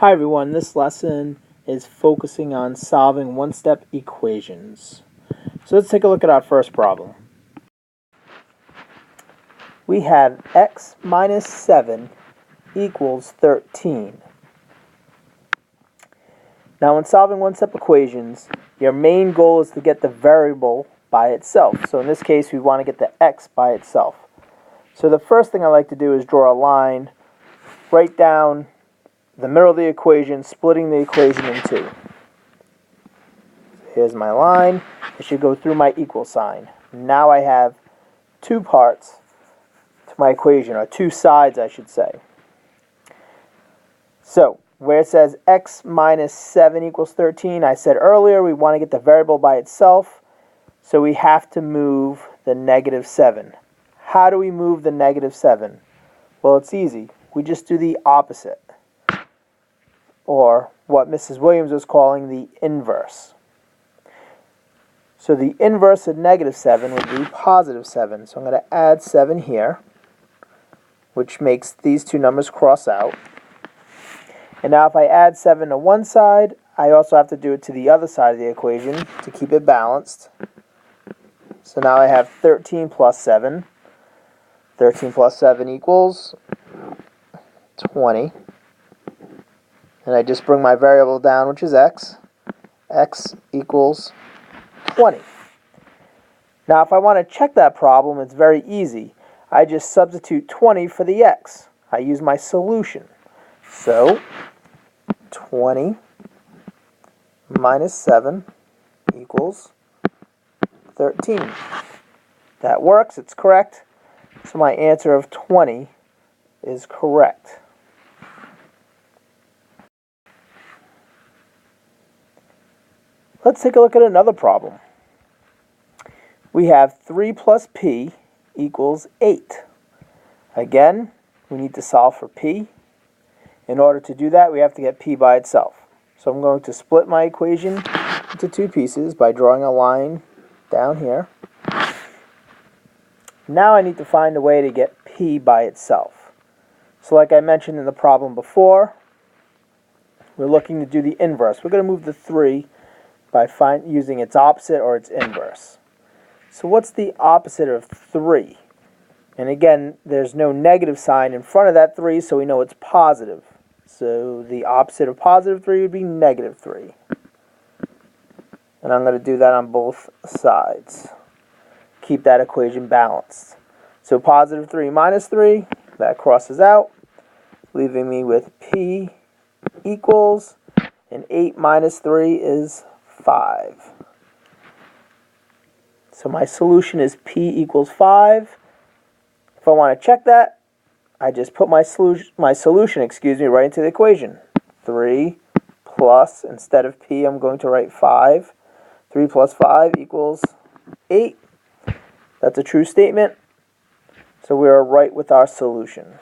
Hi everyone, this lesson is focusing on solving one-step equations. So let's take a look at our first problem. We have x minus 7 equals 13. Now when solving one-step equations, your main goal is to get the variable by itself. So in this case, we want to get the x by itself. So the first thing I like to do is draw a line right down the middle of the equation, splitting the equation in two. Here's my line. It should go through my equal sign. Now I have two parts to my equation, or two sides, I should say. So, where it says x minus 7 equals 13, I said earlier we want to get the variable by itself, so we have to move the negative 7. How do we move the negative 7? Well, it's easy. We just do the opposite, or what Mrs. Williams was calling the inverse. So the inverse of negative 7 would be positive 7. So I'm going to add 7 here, which makes these two numbers cross out. And now if I add 7 to one side, I also have to do it to the other side of the equation to keep it balanced. So now I have 13 plus 7. 13 plus 7 equals 20. And I just bring my variable down, which is x. X equals 20. Now if I want to check that problem, it's very easy. I just substitute 20 for the x. I use my solution. So 20 minus 7 equals 13. That works, it's correct. So my answer of 20 is correct. Let's take a look at another problem. We have 3 plus p equals 8. Again, we need to solve for p. In order to do that, we have to get p by itself. So I'm going to split my equation into two pieces by drawing a line down here. Now I need to find a way to get p by itself. So like I mentioned in the problem before, we're looking to do the inverse. We're going to move the 3 by using its opposite or its inverse. So what's the opposite of 3? And again, there's no negative sign in front of that 3, so we know it's positive. So the opposite of positive 3 would be negative 3. And I'm going to do that on both sides. Keep that equation balanced. So positive 3 minus 3, that crosses out, leaving me with p equals, and 8 minus 3 is 5. So my solution is p equals 5. If I want to check that, I just put my solution right into the equation. 3 plus, instead of p, I'm going to write 5. 3 plus 5 equals 8. That's a true statement. So we are right with our solution.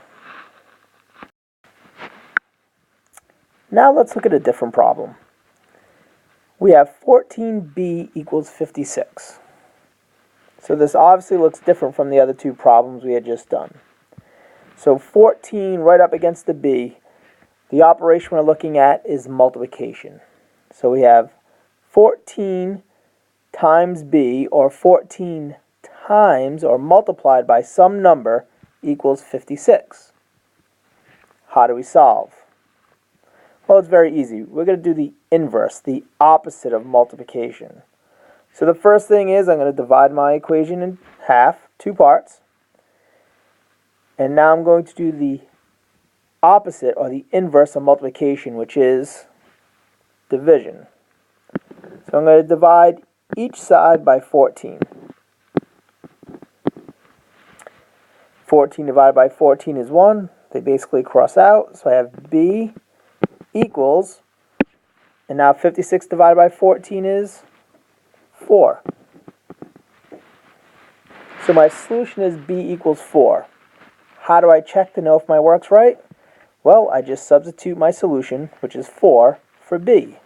Now let's look at a different problem. We have 14b equals 56. So this obviously looks different from the other two problems we had just done. So 14 right up against the b, the operation we're looking at is multiplication. So we have 14 times b, or 14 times or multiplied by some number, equals 56. How do we solve? Well, it's very easy. We're going to do the inverse, the opposite of multiplication. So the first thing is I'm going to divide my equation in half, two parts. And now I'm going to do the opposite, or the inverse of multiplication, which is division. So I'm going to divide each side by 14. 14 divided by 14 is 1. They basically cross out. So I have b equals, and now 56 divided by 14 is 4. So my solution is b equals 4. How do I check to know if my work's right? Well, I just substitute my solution, which is 4, for b.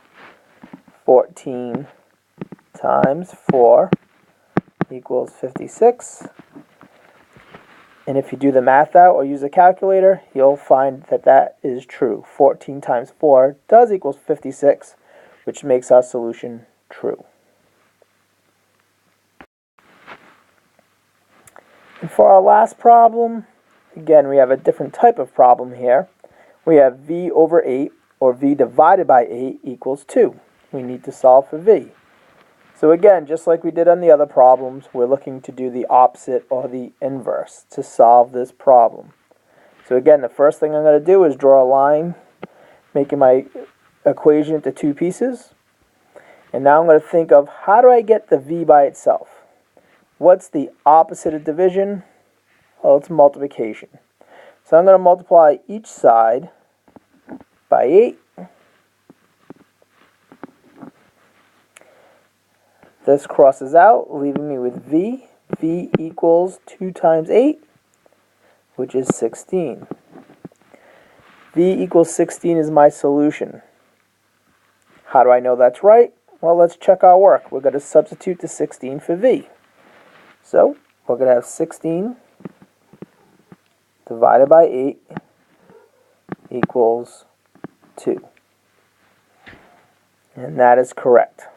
14 times 4 equals 56. And if you do the math out or use a calculator, you'll find that that is true. 14 times 4 does equal 56, which makes our solution true. And for our last problem, again, we have a different type of problem here. We have v over 8, or v divided by 8, equals 2. We need to solve for v. So again, just like we did on the other problems, we're looking to do the opposite or the inverse to solve this problem. So again, the first thing I'm going to do is draw a line, making my equation into two pieces. And now I'm going to think of, how do I get the v by itself? What's the opposite of division? Well, it's multiplication. So I'm going to multiply each side by 8. This crosses out, leaving me with v. v equals 2 times 8, which is 16. v equals 16 is my solution. How do I know that's right? Well, let's check our work. We're going to substitute the 16 for v. So we're going to have 16 divided by 8 equals 2. And that is correct.